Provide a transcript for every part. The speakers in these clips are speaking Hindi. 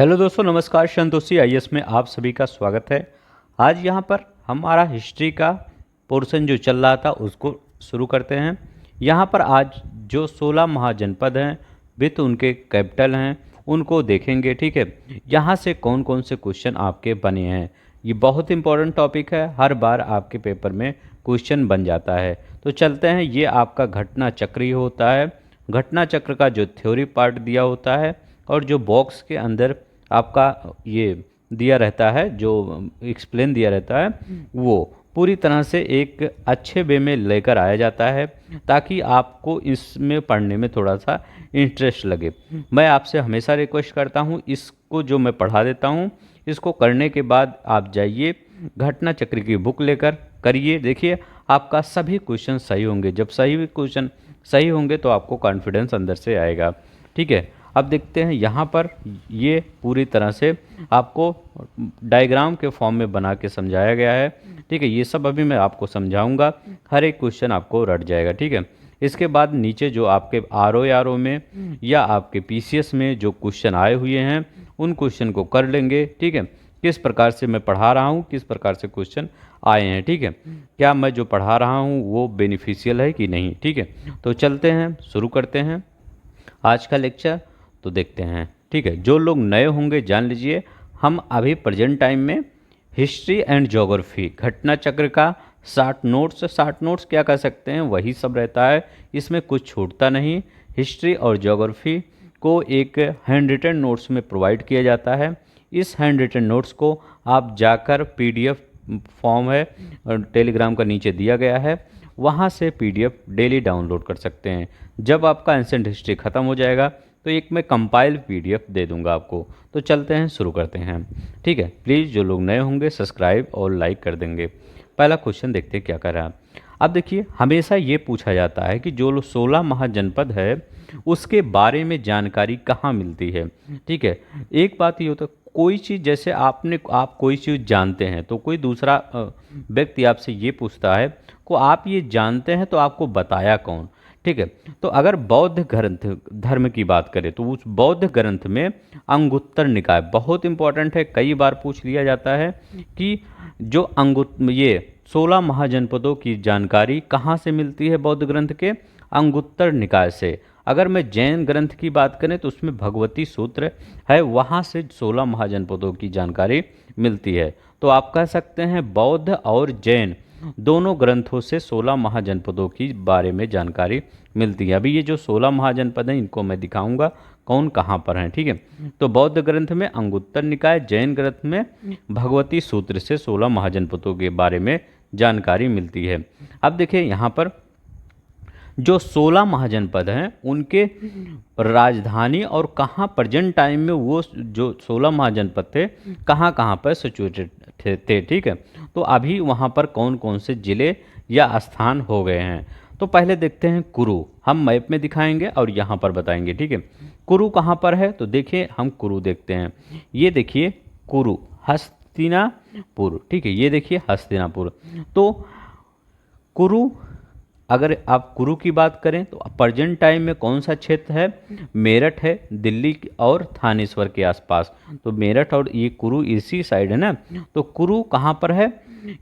हेलो दोस्तों, नमस्कार। संतोषी आईएएस में आप सभी का स्वागत है। आज यहाँ पर हमारा हिस्ट्री का पोर्शन जो चल रहा था उसको शुरू करते हैं। यहाँ पर आज जो 16 महाजनपद हैं विथ उनके कैपिटल हैं उनको देखेंगे। ठीक है, यहाँ से कौन कौन से क्वेश्चन आपके बने हैं। ये बहुत इंपॉर्टेंट टॉपिक है, हर बार आपके पेपर में क्वेश्चन बन जाता है। तो चलते हैं, ये आपका घटना चक्र ही होता है। घटना चक्र का जो थ्योरी पार्ट दिया होता है और जो बॉक्स के अंदर आपका ये दिया रहता है, जो एक्सप्लेन दिया रहता है, वो पूरी तरह से एक अच्छे वे में लेकर आया जाता है ताकि आपको इसमें पढ़ने में थोड़ा सा इंटरेस्ट लगे। मैं आपसे हमेशा रिक्वेस्ट करता हूँ, इसको जो मैं पढ़ा देता हूँ इसको करने के बाद आप जाइए घटना चक्र की बुक लेकर करिए। देखिए आपका सभी क्वेश्चन सही होंगे। जब सही क्वेश्चन सही होंगे तो आपको कॉन्फिडेंस अंदर से आएगा। ठीक है, अब देखते हैं यहाँ पर ये पूरी तरह से आपको डायग्राम के फॉर्म में बना के समझाया गया है। ठीक है, ये सब अभी मैं आपको समझाऊंगा, हर एक क्वेश्चन आपको रट जाएगा। ठीक है, इसके बाद नीचे जो आपके आर ओ में या आपके पीसीएस में जो क्वेश्चन आए हुए हैं उन क्वेश्चन को कर लेंगे। ठीक है, किस प्रकार से मैं पढ़ा रहा हूँ, किस प्रकार से क्वेश्चन आए हैं। ठीक है, क्या मैं जो पढ़ा रहा हूँ वो बेनिफिशियल है कि नहीं। ठीक है, तो चलते हैं, शुरू करते हैं आज का लेक्चर। तो देखते हैं। ठीक है, जो लोग नए होंगे जान लीजिए, हम अभी प्रेजेंट टाइम में हिस्ट्री एंड ज्योग्राफी घटना चक्र का शार्ट नोट्स क्या कह सकते हैं, वही सब रहता है, इसमें कुछ छूटता नहीं। हिस्ट्री और ज्योग्राफी को एक हैंड रिटन नोट्स में प्रोवाइड किया जाता है। इस हैंड रिटन नोट्स को आप जाकर पीडीएफ फॉर्म है और टेलीग्राम का नीचे दिया गया है, वहाँ से पीडीएफ डेली डाउनलोड कर सकते हैं। जब आपका एंसेंट हिस्ट्री ख़त्म हो जाएगा तो एक मैं कंपाइल पीडीएफ दे दूंगा आपको। तो चलते हैं, शुरू करते हैं। ठीक है, प्लीज़ जो लोग नए होंगे सब्सक्राइब और लाइक कर देंगे। पहला क्वेश्चन देखते हैं क्या कर रहा है। अब देखिए, हमेशा ये पूछा जाता है कि जो 16 महाजनपद है उसके बारे में जानकारी कहाँ मिलती है। ठीक है, एक बात ये होता है, कोई चीज़ जैसे आप कोई चीज़ जानते हैं तो कोई दूसरा व्यक्ति आपसे ये पूछता है को आप ये जानते हैं तो आपको बताया कौन। ठीक है, तो अगर बौद्ध ग्रंथ धर्म की बात करें तो उस बौद्ध ग्रंथ में अंगुत्तर निकाय बहुत इंपॉर्टेंट है, कई बार पूछ लिया जाता है कि जो ये 16 महाजनपदों की जानकारी कहाँ से मिलती है बौद्ध ग्रंथ के अंगुत्तर निकाय से। अगर मैं जैन ग्रंथ की बात करें तो उसमें भगवती सूत्र है, वहाँ से 16 महाजनपदों की जानकारी मिलती है। तो आप कह सकते हैं बौद्ध और जैन दोनों ग्रंथों से 16 महाजनपदों की बारे में जानकारी मिलती है। अभी ये जो 16 महाजनपद हैं इनको मैं दिखाऊंगा कौन कहाँ पर हैं। ठीक है, तो बौद्ध ग्रंथ में अंगुत्तर निकाय, जैन ग्रंथ में भगवती सूत्र से 16 महाजनपदों के बारे में जानकारी मिलती है। अब देखिए यहाँ पर जो 16 महाजनपद हैं उनके राजधानी और कहाँ प्रेजेंट टाइम में वो जो 16 महाजनपद थे कहाँ कहाँ पर सिचुएटेड थे। ठीक है, तो अभी वहाँ पर कौन कौन से ज़िले या स्थान हो गए हैं। तो पहले देखते हैं कुरु, हम मैप में दिखाएंगे और यहाँ पर बताएंगे। ठीक है, कुरु कहाँ पर है तो देखिए हम कुरु देखते हैं। ये देखिए कुरु हस्तिनापुर। ठीक है, ये देखिए हस्तिनापुर। तो कुरु, अगर आप कुरु की बात करें तो प्रेजेंट टाइम में कौन सा क्षेत्र है, मेरठ है, दिल्ली और थानेश्वर के आसपास। तो मेरठ और ये कुरु इसी साइड है ना, तो कुरु कहाँ पर है,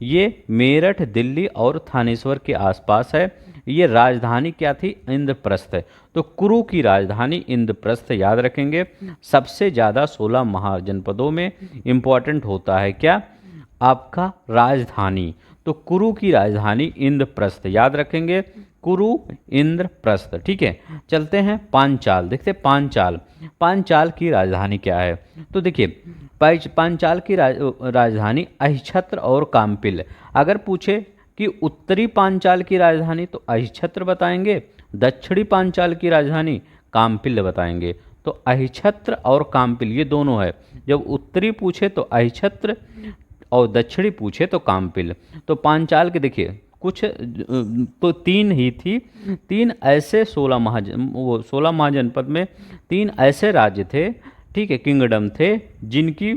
ये मेरठ, दिल्ली और थानेश्वर के आसपास है। ये राजधानी क्या थी, इंद्रप्रस्थ है। तो कुरु की राजधानी इंद्रप्रस्थ याद रखेंगे। सबसे ज़्यादा 16 महाजनपदों में इम्पॉर्टेंट होता है क्या, आपका राजधानी। तो कुरु की राजधानी इंद्रप्रस्थ याद रखेंगे, कुरु इंद्रप्रस्थ। ठीक है, चलते हैं पांचाल, देखते हैं पांचाल की राजधानी क्या है। तो देखिए पांचाल की राजधानी अहिछत्र और काम्पिल। अगर पूछे कि उत्तरी पांचाल की राजधानी तो अहिछत्र बताएंगे, दक्षिणी पांचाल की राजधानी काम्पिल बताएंगे। तो अहिछत्र और काम्पिल ये दोनों है। जब उत्तरी पूछे तो अहिछत्र और दक्षिणी पूछे तो काम्पिल। तो पांचाल के देखिए कुछ तो तीन ही थी, तीन ऐसे 16 महाजनपद में तीन ऐसे राज्य थे। ठीक है, किंगडम थे जिनकी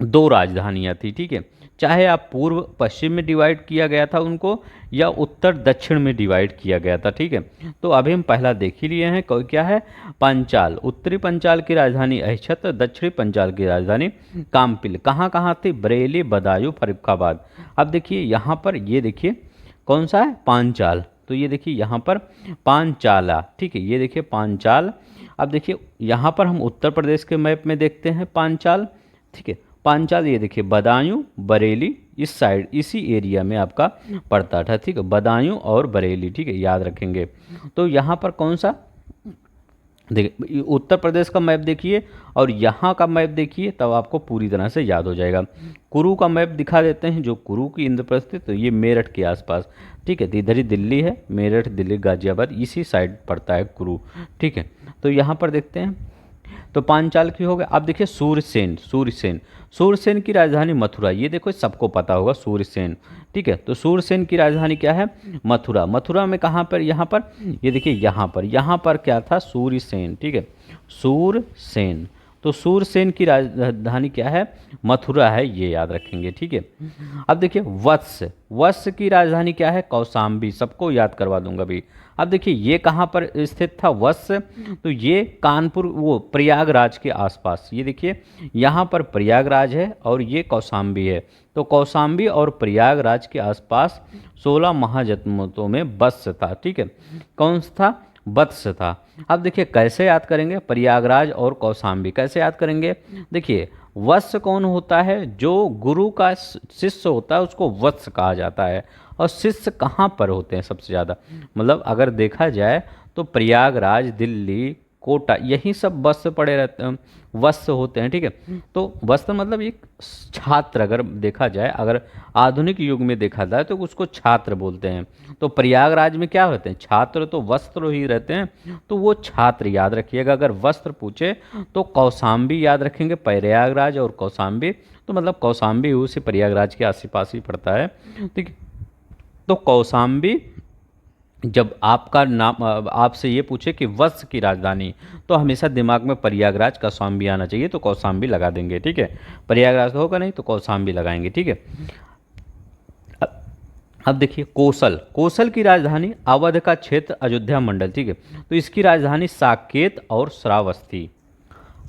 दो राजधानियाँ थी। ठीक है, चाहे आप पूर्व पश्चिम में डिवाइड किया गया था उनको या उत्तर दक्षिण में डिवाइड किया गया था। ठीक है, तो अभी हम पहला देख ही लिए हैं, क्या है, पांचाल। उत्तरी पंचाल की राजधानी अहिछत्र, दक्षिणी पंचाल की राजधानी काम्पिल। कहाँ कहाँ थी, बरेली, बदायूं, फर्रुखाबाद। अब देखिए यहाँ पर, ये देखिए कौन सा है, पांचाल, तो ये देखिए यहाँ पर पांचाला। ठीक है, ये देखिए पांचाल। अब देखिए यहाँ पर हम उत्तर प्रदेश के मैप में देखते हैं पांचाल। ठीक है, पांचाल ये देखिए बदायूं, बरेली, इस साइड इसी एरिया में आपका पड़ता था। ठीक है, बदायूं और बरेली। ठीक है, याद रखेंगे। तो यहाँ पर कौन सा, देखिए उत्तर प्रदेश का मैप देखिए और यहाँ का मैप देखिए, तब आपको पूरी तरह से याद हो जाएगा। कुरु का मैप दिखा देते हैं, जो कुरु की इंद्रप्रस्थ, तो ये मेरठ के आसपास। ठीक है, तो इधर ही दिल्ली है, मेरठ, दिल्ली, गाजियाबाद, इसी साइड पड़ता है कुरु। ठीक है, तो यहाँ पर देखते हैं, तो पांचाल की हो गया। अब देखिए सूर्यसेन, सूर्यसेन, सूर्यसेन की राजधानी मथुरा। ये देखो सबको पता होगा सूर्यसेन। ठीक है, तो सूर्यसेन की राजधानी क्या है, मथुरा। मथुरा में कहाँ पर, यहाँ पर, ये देखिए यहाँ पर क्या था, सूर्यसेन। ठीक है, सूरसेन, तो सूरसेन की राजधानी क्या है, मथुरा है, ये याद रखेंगे। ठीक है, अब देखिए वत्स, वत्स की राजधानी क्या है, कौशाम्बी। सबको याद करवा दूंगा अभी। अब देखिए ये कहाँ पर स्थित था, वत्स, तो ये कानपुर, वो प्रयागराज के आसपास। ये देखिए यहाँ पर प्रयागराज है और ये कौशाम्बी है, तो कौशाम्बी और प्रयागराज के आसपास 16 महाजनपदों में वत्स था। ठीक है, कौन सा था, वत्स था। अब देखिए कैसे याद करेंगे, प्रयागराज और कौशाम्बी कैसे याद करेंगे। देखिए वत्स कौन होता है, जो गुरु का शिष्य होता है उसको वत्स कहा जाता है। और शिष्य कहाँ पर होते हैं सबसे ज़्यादा, मतलब अगर देखा जाए तो प्रयागराज, दिल्ली, कोटा, यही सब वत्स पड़े रहते हैं, वत्स होते हैं। ठीक है, तो वत्स मतलब एक छात्र, अगर देखा जाए, अगर आधुनिक युग में देखा जाए तो उसको छात्र बोलते हैं। तो प्रयागराज में क्या होते हैं, छात्र, तो वस्त्र ही रहते हैं, तो वो छात्र याद रखिएगा। अगर वस्त्र पूछे तो कौशाम्बी याद रखेंगे, प्रयागराज और कौशाम्बी, तो मतलब कौशाम्बी उसी प्रयागराज के आस पास ही पड़ता है। ठीक है, तो कौशाम्बी, जब आपका नाम आपसे ये पूछे कि वत्स की राजधानी, तो हमेशा दिमाग में प्रयागराज, कौशाम्बी आना चाहिए, तो कौशाम्बी लगा देंगे। ठीक है, प्रयागराज तो होगा नहीं तो कौशाम्बी लगाएंगे। ठीक है, अब देखिए कौशल, कौशल की राजधानी अवध का क्षेत्र, अयोध्या मंडल। ठीक है, तो इसकी राजधानी साकेत और श्रावस्ती।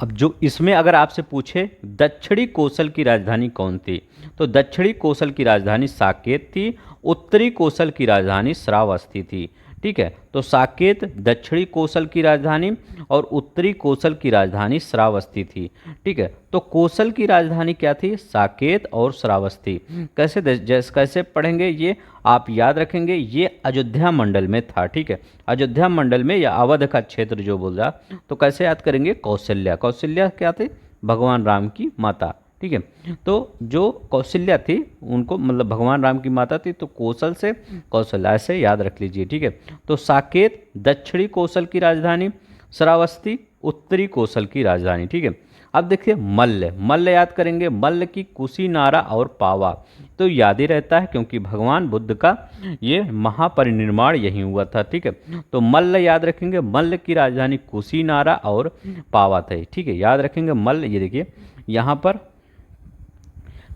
अब जो इसमें अगर आपसे पूछे दक्षिणी कौशल की राजधानी कौन थी, तो दक्षिणी कौशल की राजधानी साकेत थी, उत्तरी कौशल की राजधानी श्रावस्ती थी। ठीक है, तो साकेत दक्षिणी कौशल की राजधानी और उत्तरी कौशल की राजधानी श्रावस्ती थी। ठीक है, तो कौशल की राजधानी क्या थी, साकेत और श्रावस्ती। कैसे पढ़ेंगे ये आप याद रखेंगे, ये अयोध्या मंडल में था। ठीक है, अयोध्या मंडल में या अवध का क्षेत्र जो बोल रहा, तो कैसे याद करेंगे, कौशल्या, कौशल्या क्या थे, भगवान राम की माता। ठीक है, तो जो कौशल्या थी उनको, मतलब भगवान राम की माता थी, तो कौशल से कौशल्या, ऐसे याद रख लीजिए। ठीक है, तो साकेत दक्षिणी कौशल की राजधानी, श्रावस्ती उत्तरी कौशल की राजधानी। ठीक है, अब देखिए मल्ल, मल्ल याद करेंगे, मल्ल की कुशीनारा और पावा, तो याद ही रहता है क्योंकि भगवान बुद्ध का ये महापरिनिर्वाण यहीं हुआ था। ठीक है, तो मल्ल याद रखेंगे, मल्ल की राजधानी कुशीनारा और पावा थे। ठीक है, याद रखेंगे मल्ल। ये देखिए यहाँ पर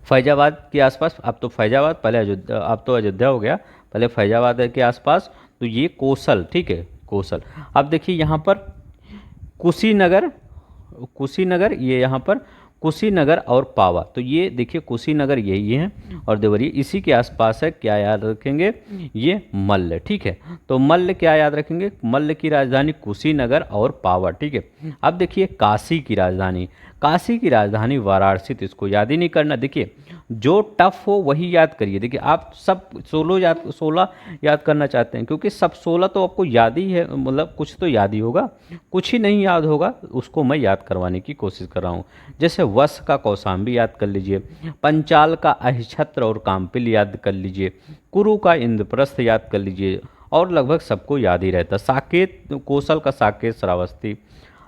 फैजाबाद के आसपास, अब तो फैजाबाद, पहले अयोध्या, अब तो अयोध्या हो गया, पहले फैजाबाद के आसपास, तो ये कौशल। ठीक है, कौशल। अब देखिए यहाँ पर कुशीनगर, कुशीनगर, ये यहाँ पर कुशीनगर और पावा, तो ये देखिए कुशीनगर यही है और देवरिया इसी के आसपास है। क्या याद रखेंगे, ये मल्ल। ठीक है, तो मल्ल क्या याद रखेंगे, मल्ल की राजधानी कुशीनगर और पावा। ठीक है, अब देखिए काशी की राजधानी, काशी की राजधानी वाराणसी, तो इसको याद ही नहीं करना। देखिए जो टफ हो वही याद करिए। देखिए आप सब 16 याद करना चाहते हैं, क्योंकि सब 16 तो आपको याद ही है, मतलब कुछ तो याद ही होगा, कुछ ही नहीं याद होगा, उसको मैं याद करवाने की कोशिश कर रहा हूँ। जैसे वत्स का कौशाम्बी याद कर लीजिए, पंचाल का अहिछत्र और काम्पिल याद कर लीजिए, कुरु का इंद्रप्रस्थ याद कर लीजिए, और लगभग सबको याद ही रहता। साकेत, कौशल का साकेत, श्रावस्ती।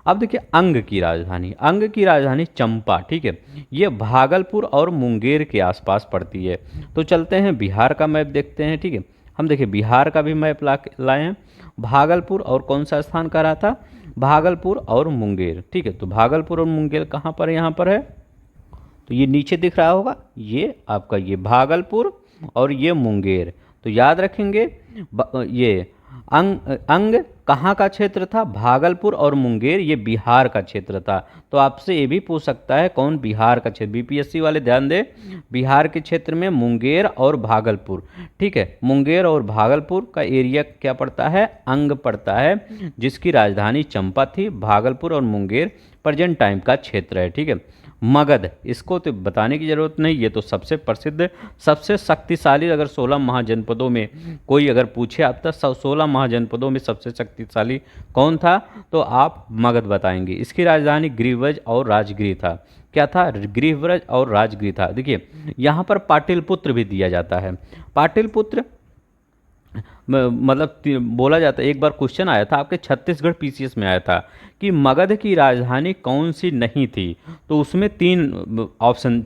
अब देखिए अंग की राजधानी, अंग की राजधानी चंपा। ठीक है, ये भागलपुर और मुंगेर के आसपास पड़ती है। तो चलते हैं बिहार का मैप देखते हैं। ठीक है, हम देखिए बिहार का भी मैप लाए हैं। भागलपुर और कौन सा स्थान का रहा था, भागलपुर और मुंगेर। ठीक है, तो भागलपुर और मुंगेर कहाँ पर है, यहाँ पर है तो ये नीचे दिख रहा होगा, ये आपका ये भागलपुर और ये मुंगेर। तो याद रखेंगे ये अंग कहाँ का क्षेत्र था, भागलपुर और मुंगेर ये बिहार का क्षेत्र था। तो आपसे ये भी पूछ सकता है कौन बिहार का क्षेत्र, बीपीएससी वाले ध्यान दें, बिहार के क्षेत्र में मुंगेर और भागलपुर, ठीक है, मुंगेर और भागलपुर का एरिया क्या पड़ता है, अंग पड़ता है, जिसकी राजधानी चंपा थी। भागलपुर और मुंगेर प्रेजेंट टाइम का क्षेत्र है, ठीक है। मगध, इसको तो बताने की जरूरत नहीं, ये तो सबसे प्रसिद्ध, सबसे शक्तिशाली, अगर 16 महाजनपदों में कोई अगर पूछे आप तक 16 महाजनपदों में सबसे शक्तिशाली कौन था, तो आप मगध बताएंगे। इसकी राजधानी गृहव्रज और राजगृह था। क्या था, गृहव्रज और राजगृह था। देखिए यहाँ पर पाटलिपुत्र भी दिया जाता है। पाटलिपुत्र मतलब बोला जाता है, एक बार क्वेश्चन आया था आपके छत्तीसगढ़ पीसीएस में आया था कि मगध की राजधानी कौन सी नहीं थी, तो उसमें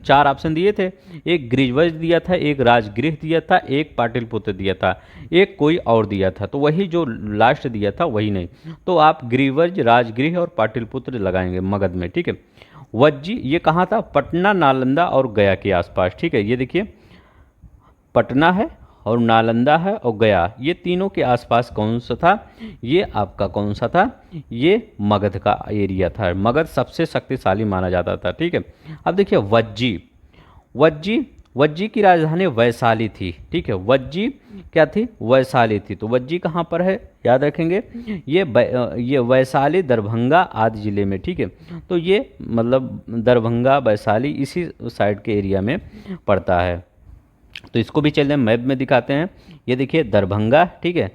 4 ऑप्शन दिए थे, एक गृहध्वज दिया था, एक राजगृह दिया था, एक पाटलिपुत्र दिया था, एक कोई और दिया था। तो वही जो लास्ट दिया था वही नहीं, तो आप गृहध्वज, राजगृह और पाटलिपुत्र लगाएंगे मगध में, ठीक है। वज्जी ये कहाँ था, पटना, नालंदा और गया के आसपास, ठीक है। ये देखिए पटना है और नालंदा है और गया, ये तीनों के आसपास कौन सा था, ये आपका कौन सा था, ये मगध का एरिया था। मगध सबसे शक्तिशाली माना जाता था, ठीक है। अब देखिए वज्जी, वज्जी वज्जी की राजधानी वैशाली थी, ठीक है। वज्जी क्या थी, वैशाली थी। तो वज्जी कहाँ पर है, याद रखेंगे, ये वैशाली, दरभंगा आदि जिले में, ठीक है। तो ये मतलब दरभंगा, वैशाली इसी साइड के एरिया में पड़ता है। तो इसको भी चलिए मैप में दिखाते हैं। ये देखिए दरभंगा, ठीक है,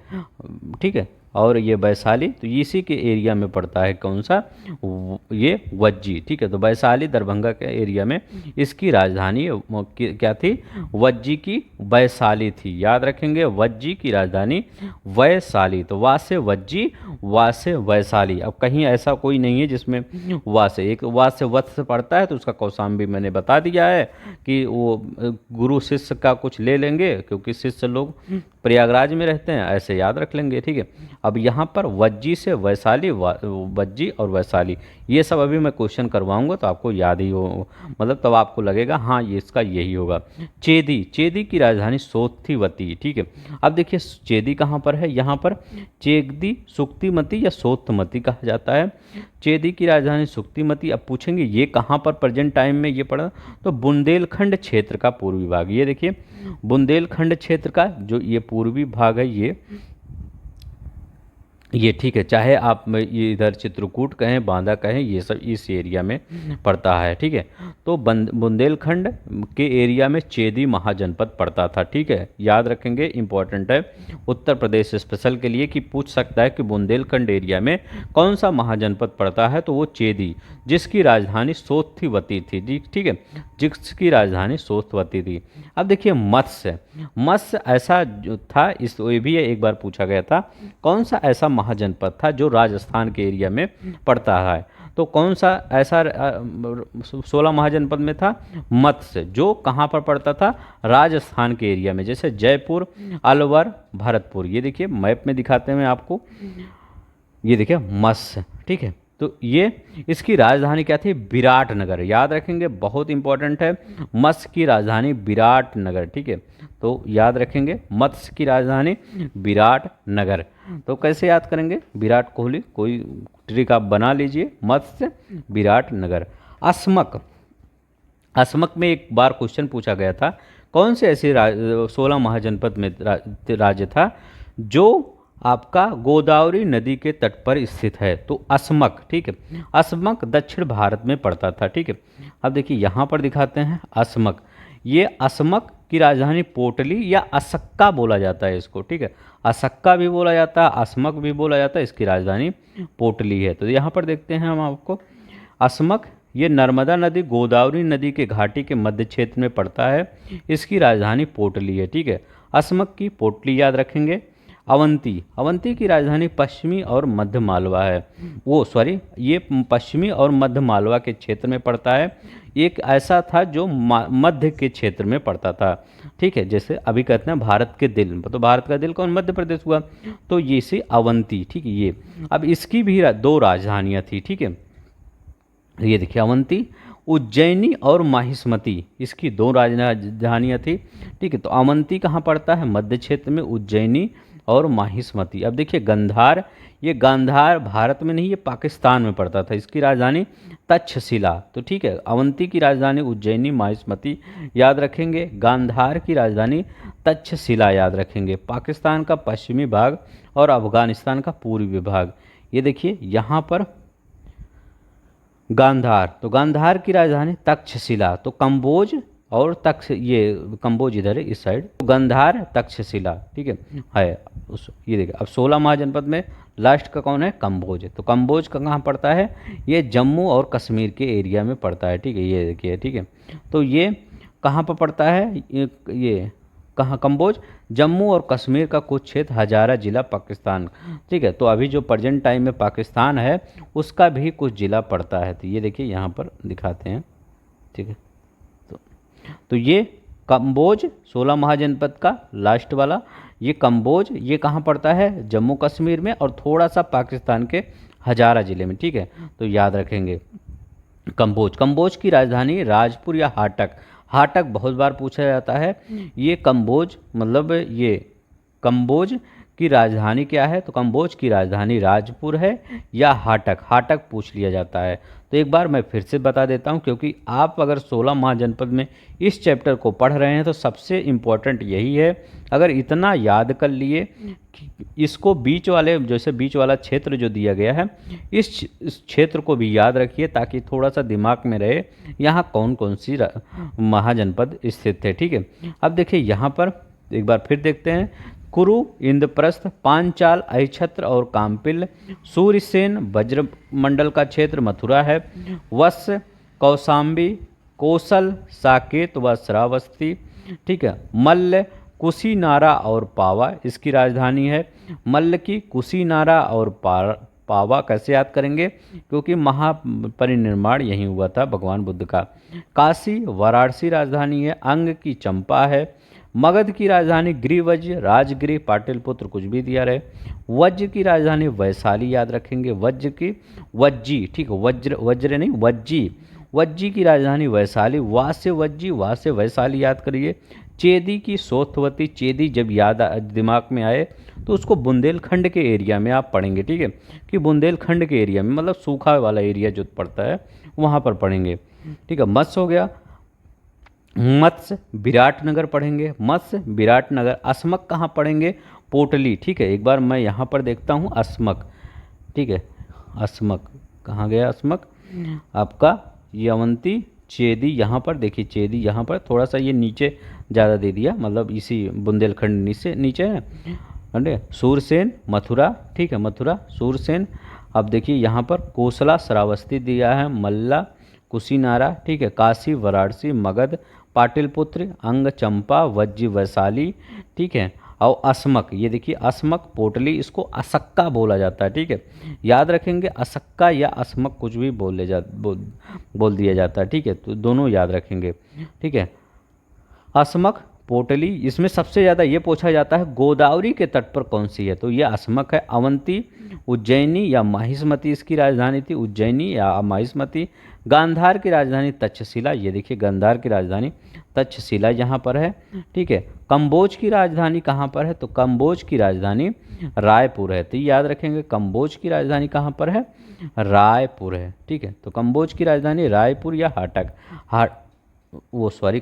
ठीक है, और ये वैशाली, तो इसी के एरिया में पड़ता है कौन सा, ये वज्जी, ठीक है। तो वैशाली दरभंगा के एरिया में इसकी राजधानी क्या थी, वज्जी की वैशाली थी। याद रखेंगे वज्जी की राजधानी वैशाली। तो वा से वज्जी, वा से वैशाली। अब कहीं ऐसा कोई नहीं है जिसमें वा से, एक वा से वत्स से पड़ता है, तो उसका कौशाम्बी मैंने बता दिया है कि वो गुरु शिष्य का कुछ ले लेंगे, क्योंकि शिष्य लोग प्रयागराज में रहते हैं, ऐसे याद रख लेंगे, ठीक है। अब यहाँ पर वज्जी से वैशाली, वज्जी और वैशाली, ये सब अभी मैं क्वेश्चन करवाऊंगा तो आपको याद ही हो, मतलब तब आपको लगेगा हाँ ये इसका यही होगा। चेदी, चेदी की राजधानी सोत्थिवती, ठीक है। अब देखिए चेदी कहाँ पर है, यहाँ पर चेदी सुक्तिमती या सोत्थमती कहा जाता है। चेदी की राजधानी सुक्तिमती। अब पूछेंगे ये कहाँ पर प्रेजेंट टाइम में ये पड़ा, तो बुंदेलखंड क्षेत्र का पूर्वी भाग। ये देखिए बुंदेलखंड क्षेत्र का जो ये पूर्वी भाग है ये ठीक है, चाहे आप ये इधर चित्रकूट कहें, बांदा कहें, ये सब इस एरिया में पड़ता है, ठीक है। तो बुंदेलखंड के एरिया में चेदी महाजनपद पड़ता था, ठीक है। याद रखेंगे, इंपॉर्टेंट है उत्तर प्रदेश स्पेशल के लिए कि पूछ सकता है कि बुंदेलखंड एरिया में कौन सा महाजनपद पड़ता है, तो वो चेदी, जिसकी राजधानी सोत्थिवती थी, ठीक है, जिसकी राजधानी सोत्थिवती थी। अब देखिए मत्स्य, मत्स्य ऐसा जो था, इस ये भी एक बार पूछा गया था, कौन सा ऐसा महाजनपद था जो राजस्थान के एरिया में पड़ता है, तो कौन सा ऐसा 16 महाजनपद में था, मत्स्य, जो कहाँ पर पड़ता था, राजस्थान के एरिया में, जैसे जयपुर, अलवर, भरतपुर। ये देखिए मैप में दिखाते हैं आपको, ये देखिए मत्स्य, ठीक है। तो ये इसकी राजधानी क्या थी, विराटनगर। याद रखेंगे, बहुत इंपॉर्टेंट है, मत्स्य की राजधानी विराटनगर, ठीक है। तो याद रखेंगे मत्स्य की राजधानी विराटनगर। तो कैसे याद करेंगे, विराट कोहली, कोई ट्रिक आप बना लीजिए, मत्स्य विराटनगर। अस्मक, अस्मक में एक बार क्वेश्चन पूछा गया था, कौन से ऐसे 16 महाजनपद में राज्य था जो आपका गोदावरी नदी के तट पर स्थित है, तो अस्मक, ठीक है। अस्मक दक्षिण भारत में पड़ता था, ठीक है। अब देखिए यहाँ पर दिखाते हैं अस्मक, ये अस्मक की राजधानी पोटली या असक्का बोला जाता है इसको, ठीक है। असक्का भी बोला जाता है, अस्मक भी बोला जाता है, इसकी राजधानी पोटली है। तो यहाँ पर देखते हैं हम आपको, अस्मक ये नर्मदा नदी, गोदावरी नदी के घाटी के मध्य क्षेत्र में पड़ता है, इसकी राजधानी पोटली है, ठीक है। अस्मक की पोटली याद रखेंगे। अवंती, अवंती की राजधानी पश्चिमी और मध्य मालवा है, ये पश्चिमी और मध्य मालवा के क्षेत्र में पड़ता है। एक ऐसा था जो मध्य के क्षेत्र में पड़ता था, ठीक है। जैसे अभी कहते हैं भारत के दिल, तो भारत का दिल कौन, मध्य प्रदेश हुआ, तो ये से अवंती, ठीक है। ये अब इसकी भी 2 राजधानियाँ थी, ठीक है। ये देखिए अवंती, उज्जैनी और माहिष्मती इसकी दो राजधानियाँ थी। ठीक है, तो अवंती कहाँ पड़ता है? मध्य क्षेत्र में, उज्जैनी और माहिष्मती। अब देखिए गांधार, ये गांधार भारत में नहीं, ये पाकिस्तान में पड़ता था। इसकी राजधानी तक्षशिला। तो ठीक है, अवंती की राजधानी उज्जैनी, माहिष्मती याद रखेंगे। गांधार की राजधानी तक्षशिला याद रखेंगे। पाकिस्तान का पश्चिमी भाग और अफगानिस्तान का पूर्वी भाग। ये देखिए यहाँ पर गांधार, तो गांधार की राजधानी तक्षशिला। तो कंबोज और तक्ष, ये कंबोज इधर है इस साइड, तो गांधार तक्षशिला। ठीक है ये देखिए। अब 16 महाजनपद में लास्ट का कौन है? कंबोज। तो कंबोज का कहाँ पड़ता है? ये जम्मू और कश्मीर के एरिया में पड़ता है। ठीक है, ये देखिए। ठीक है, तो ये कहाँ पर पड़ता है? ये कहाँ? कंबोज जम्मू और कश्मीर का कुछ क्षेत्र, हजारा जिला पाकिस्तान। ठीक है, तो अभी जो प्रेजेंट टाइम में पाकिस्तान है उसका भी कुछ जिला पड़ता है। तो ये देखिए यहाँ पर दिखाते हैं। ठीक है, तो ये कंबोज 16 महाजनपद का लास्ट वाला, ये कंबोज, ये कहाँ पड़ता है? जम्मू कश्मीर में और थोड़ा सा पाकिस्तान के हजारा ज़िले में। ठीक है, तो याद रखेंगे कंबोज। कंबोज की राजधानी राजपुर या हाटक। हाटक बहुत बार पूछा जाता है। ये कंबोज मतलब ये कंबोज की राजधानी क्या है? तो कंबोज की राजधानी राजपुर है या हाटक? हाटक पूछ लिया जाता है। तो एक बार मैं फिर से बता देता हूँ, क्योंकि आप अगर 16 महाजनपद में इस चैप्टर को पढ़ रहे हैं तो सबसे इम्पोर्टेंट यही है। अगर इतना याद कर लिए कि इसको बीच वाले, जैसे बीच वाला क्षेत्र जो दिया गया है, इस क्षेत्र को भी याद रखिए ताकि थोड़ा सा दिमाग में रहे यहाँ कौन कौन सी महाजनपद स्थित है। ठीक है, अब देखिए यहाँ पर एक बार फिर देखते हैं। कुरु, इंद्रप्रस्थ, पांचाल, अहिछत्र और काम्पिल। सूर्यसेन वज्रमंडल का क्षेत्र मथुरा है। वत्स, कौशाम्बी, कोसल, साकेत व श्रावस्ती। ठीक है, मल्ल, कुशीनारा और पावा इसकी राजधानी है। मल्ल की कुशीनारा और पावा कैसे याद करेंगे? क्योंकि महापरिनिर्माण यहीं हुआ था भगवान बुद्ध का। काशी, वाराणसी राजधानी है। अंग की चंपा है। मगध की राजधानी गृहवज्र, राजगृह, पाटलिपुत्र, कुछ भी दिया रहे। वज्र की राजधानी वैशाली याद रखेंगे। वज्र की वज्जी, ठीक है, वज्र वज्र नहीं वज्जी। वज्जी की राजधानी वैशाली। वास्य वज्जी, वास्य वैशाली याद करिए। चेदी की सोथवती। चेदी जब याद दिमाग में आए तो उसको बुंदेलखंड के एरिया में आप पढ़ेंगे। ठीक है, कि बुंदेलखंड के एरिया में मतलब सूखा वाला एरिया जो पड़ता है वहाँ पर पढ़ेंगे। ठीक है, मत्स्य हो गया। मत्स्य विराटनगर पढ़ेंगे। मत्स्य विराटनगर। अस्मक कहाँ पढ़ेंगे? पोटली। ठीक है, एक बार मैं यहाँ पर देखता हूँ अस्मक। ठीक है, अस्मक कहाँ गया? अस्मक आपका ये अवंती, चेदी यहाँ पर देखिए। चेदी यहाँ पर थोड़ा सा ये नीचे ज़्यादा दे दिया, मतलब इसी बुंदेलखंड नीचे नीचे है। अंडे सूरसेन, मथुरा। ठीक है, मथुरा, सूरसेन। अब देखिए यहाँ पर कोसला, श्रावस्ती दिया है। मल्ला, कुशीनारा। ठीक है, काशी, वाराणसी, मगध, पाटलिपुत्र, अंग, चंपा, वज्जी, वैशाली। ठीक है, और अस्मक, ये देखिए अस्मक, पोटली, इसको असक्का बोला जाता है। ठीक है, याद रखेंगे असक्का या अस्मक कुछ भी बोल दिया जाता है। ठीक है, तो दोनों याद रखेंगे। ठीक है, अस्मक, पोटली। इसमें सबसे ज़्यादा ये पूछा जाता है गोदावरी के तट पर कौन सी है? तो ये अस्मक है। अवंती, उज्जैनी या माहिष्मती इसकी राजधानी थी। उज्जैनी या माहिष्मती। गांधार की राजधानी तक्षशिला। ये देखिए गांधार की राजधानी तक्षशिला यहाँ पर है। ठीक है, कंबोज की राजधानी कहाँ पर है? तो कंबोज की राजधानी रायपुर है। तो याद रखेंगे कंबोज की राजधानी कहाँ पर है? रायपुर है। ठीक है, तो कंबोज की राजधानी रायपुर या हाटक।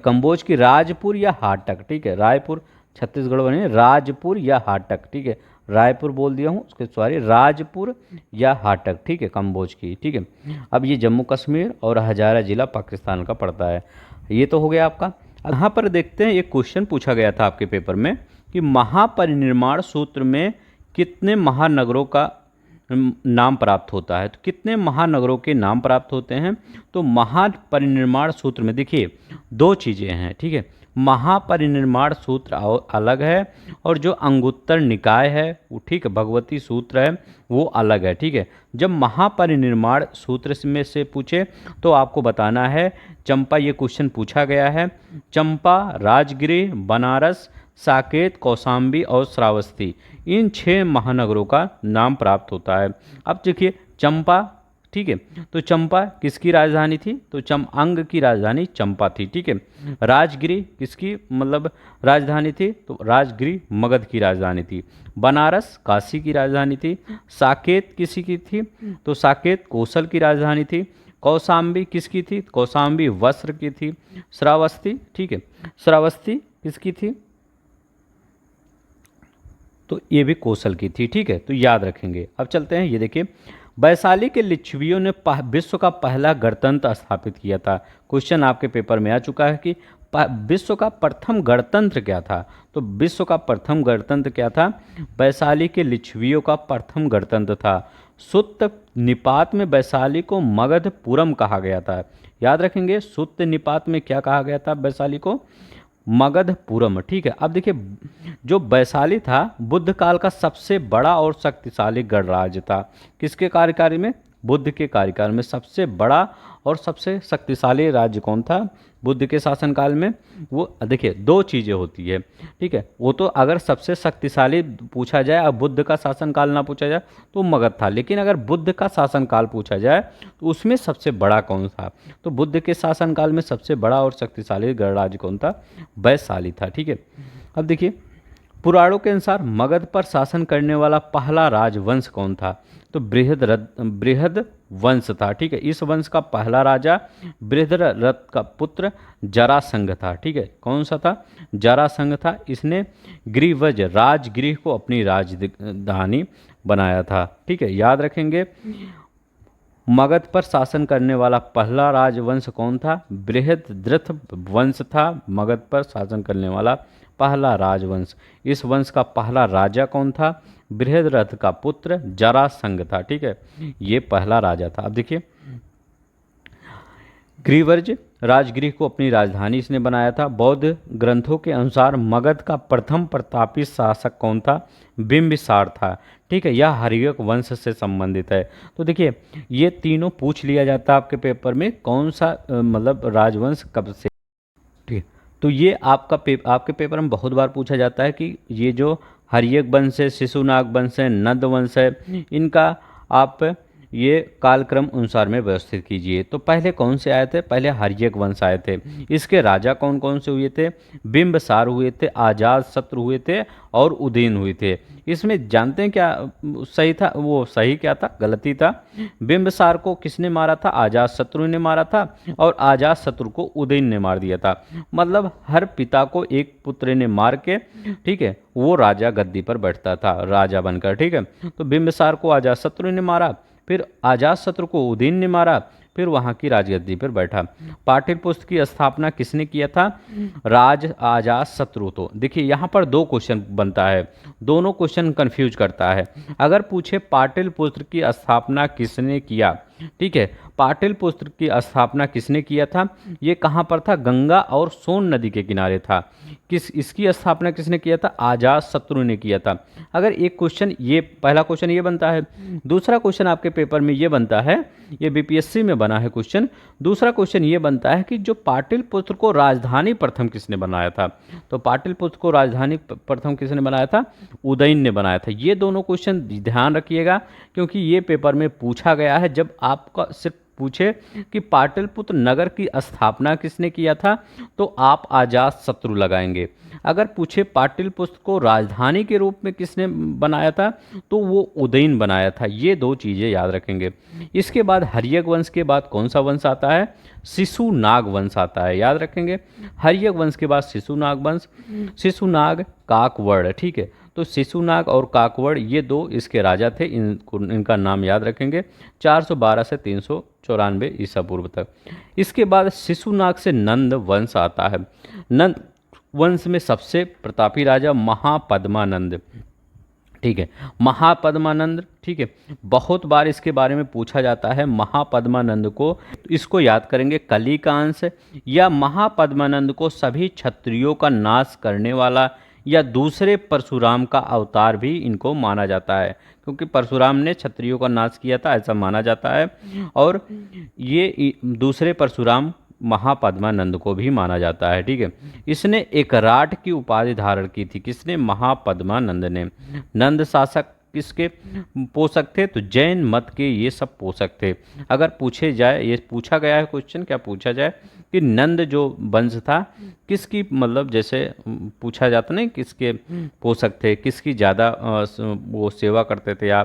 कंबोज की राजपुर या हाटक। ठीक है, रायपुर छत्तीसगढ़ बने, राजपुर या हाटक। ठीक है, रायपुर बोल दिया हूँ उसके राजपुर या हाटक। ठीक है, कंबोज की। ठीक है, अब ये जम्मू कश्मीर और हजारा जिला पाकिस्तान का पड़ता है। ये तो हो गया आपका। यहाँ पर देखते हैं, एक क्वेश्चन पूछा गया था आपके पेपर में कि महापरिनिर्माण सूत्र में कितने महानगरों का नाम प्राप्त होता है? तो कितने महानगरों के नाम प्राप्त होते हैं? तो महापरिनिर्माण सूत्र में देखिए दो चीज़ें हैं। ठीक है, महापरिनिर्माण सूत्र अलग है और जो अंगुत्तर निकाय है वो, ठीक है, भगवती सूत्र है वो अलग है। ठीक है, जब महापरिनिर्माण सूत्र में से पूछे तो आपको बताना है चंपा, ये क्वेश्चन पूछा गया है। चंपा, राजगृह, बनारस, साकेत, कौशाम्बी और श्रावस्ती, इन 6 महानगरों का नाम प्राप्त होता है। अब देखिए चंपा, ठीक है। तो चंपा किसकी राजधानी थी? तो अंग की राजधानी चंपा थी, ठीक है। राजगिरी किसकी मतलब राजधानी थी? तो राजगिरी मगध की राजधानी थी। बनारस काशी की राजधानी थी। साकेत किसी की थी? तो साकेत कौशल की राजधानी थी। कौशाम्बी किसकी थी? कौशाम्बी वस्त्र की थी। श्रावस्ती, ठीक है, श्रावस्ती किसकी थी? तो ये भी कौशल की थी, ठीक है, तो याद रखेंगे। अब चलते हैं, ये देखिए, वैशाली के लिच्छवियों ने विश्व का पहला गणतंत्र स्थापित किया था। क्वेश्चन आपके पेपर में आ चुका है कि विश्व का प्रथम गणतंत्र क्या था? तो विश्व का प्रथम गणतंत्र क्या था? वैशाली के लिच्छवियों का प्रथम गणतंत्र था। सुत्त निपात में वैशाली को मगधपुरम कहा गया था। याद रखेंगे, सुत्त निपात में क्या कहा गया था वैशाली को? मगधपुरम, ठीक है। अब देखिए, जो वैशाली था बुद्ध काल का सबसे बड़ा और शक्तिशाली गणराज्य था। किसके कार्यकाल में? बुद्ध के कार्यकाल में सबसे बड़ा और सबसे शक्तिशाली राज्य कौन था बुद्ध के शासनकाल में? वो देखिए, दो चीज़ें होती है, ठीक है। वो तो अगर सबसे शक्तिशाली पूछा जाए, अब बुद्ध का शासनकाल ना पूछा जाए तो मगध था, लेकिन अगर बुद्ध का शासनकाल पूछा जाए तो उसमें सबसे बड़ा कौन था? तो बुद्ध के शासनकाल में सबसे बड़ा और शक्तिशाली गणराज्य कौन था? वैशाली था, ठीक है। अब देखिए, पुराणों के अनुसार मगध पर शासन करने वाला पहला राजवंश कौन था? तो बृहद वंश था, ठीक है। इस वंश का पहला राजा बृहद्रथ का पुत्र जरासंघ था, ठीक है। कौन सा था? जरासंघ था। इसने गिरिवज राजगृह को अपनी राजधानी बनाया था, ठीक है, याद रखेंगे। मगध पर शासन करने वाला पहला राजवंश कौन था? बृहद्रथ वंश था मगध पर शासन करने वाला पहला राजवंश। इस वंश का पहला राजा कौन था? बृहद्रथ का पुत्र जरासंघ था, ठीक है, ये पहला राजा था। अब देखिए, गिरिवर्ज राजगृह को अपनी राजधानी इसने बनाया था। बौद्ध ग्रंथों के अनुसार मगध का प्रथम प्रतापी शासक कौन था? बिंबिसार था, ठीक है। यह हर्यक वंश से संबंधित है। तो देखिए, ये तीनों पूछ लिया जाता है आपके पेपर में, कौन सा मतलब राजवंश कब से, ठीक। तो ये आपके पेपर में बहुत बार पूछा जाता है कि ये जो हर्यक वंश है, शिशुनाग वंश है, नंद वंश है, इनका आप ये कालक्रम अनुसार में व्यवस्थित कीजिए। तो पहले कौन से आए थे? पहले हर्यक वंश आए थे। इसके राजा कौन कौन से हुए थे? बिंबिसार हुए थे, अजात शत्रु हुए थे और उदयन हुए थे। इसमें जानते हैं क्या सही था? वो सही क्या था, गलती था? बिंबिसार को किसने मारा था? अजात शत्रु ने मारा था, और अजात शत्रु को उदयन ने मार दिया था। मतलब हर पिता को एक पुत्र ने मार के, ठीक है, वो राजा गद्दी पर बैठता था राजा बनकर, ठीक है। तो बिंबिसार को अजात शत्रु ने मारा, फिर अजातशत्रु को उदयन ने मारा, फिर वहाँ की राजगद्दी पर बैठा। पाटलिपुत्र की स्थापना किसने किया था? राज अजातशत्रु। तो देखिए, यहाँ पर दो क्वेश्चन बनता है, दोनों क्वेश्चन कंफ्यूज करता है। अगर पूछे पाटलिपुत्र की स्थापना किसने किया, ठीक है, पाटलिपुत्र की स्थापना किसने किया था? ये कहाँ पर था? गंगा और सोन नदी के किनारे था। इसकी स्थापना किसने किया था? अजातशत्रु ने किया था। अगर एक क्वेश्चन, ये पहला क्वेश्चन ये बनता है। दूसरा क्वेश्चन आपके पेपर में ये बनता है, ये बीपीएससी में बना है क्वेश्चन। दूसरा क्वेश्चन ये बनता है कि जो पाटलिपुत्र को राजधानी प्रथम किसने बनाया था? तो पाटलिपुत्र को राजधानी प्रथम किसने बनाया था? उदयन ने बनाया था। ये दोनों क्वेश्चन ध्यान रखिएगा, क्योंकि ये पेपर में पूछा गया है। जब आपका सिर्फ पूछे कि पाटलिपुत्र नगर की स्थापना किसने किया था, तो आप अजातशत्रु लगाएंगे। अगर पूछे पाटलिपुत्र को राजधानी के रूप में किसने बनाया था, तो वो उदयन बनाया था। ये दो चीज़ें याद रखेंगे। इसके बाद हर्यक वंश के बाद कौन सा वंश आता है? शिशुनाग वंश आता है, याद रखेंगे। हर्यक वंश के बाद शिशुनाग वंश, शिशुनाग काकवड़, ठीक है। तो शिशुनाग और काकवड़ ये दो इसके राजा थे, इनका नाम याद रखेंगे। 412 से 394 ईसा पूर्व तक। इसके बाद शिशुनाग से नंद वंश आता है। नंद वंश में सबसे प्रतापी राजा महापद्मानंद, ठीक है, महापद्मानंद, ठीक है। बहुत बार इसके बारे में पूछा जाता है महापद्मानंद को, इसको याद करेंगे, कली का अंश, या महापद्मानंद को सभी क्षत्रियों का नाश करने वाला या दूसरे परशुराम का अवतार भी इनको माना जाता है, क्योंकि परशुराम ने क्षत्रियों का नाश किया था ऐसा माना जाता है। और ये दूसरे परशुराम महापद्मानंद को भी माना जाता है, ठीक है। इसने एक राट की उपाधि धारण की थी। किसने? महापद्मानंद ने। नंद शासक किसके पोषक थे? तो जैन मत के ये सब पोषक थे। अगर पूछे जाए, ये पूछा गया है क्वेश्चन, क्या पूछा जाए कि नंद जो वंश था किसकी, मतलब जैसे पूछा जाता नहीं किसके पोषक थे, किसकी ज़्यादा वो सेवा करते थे या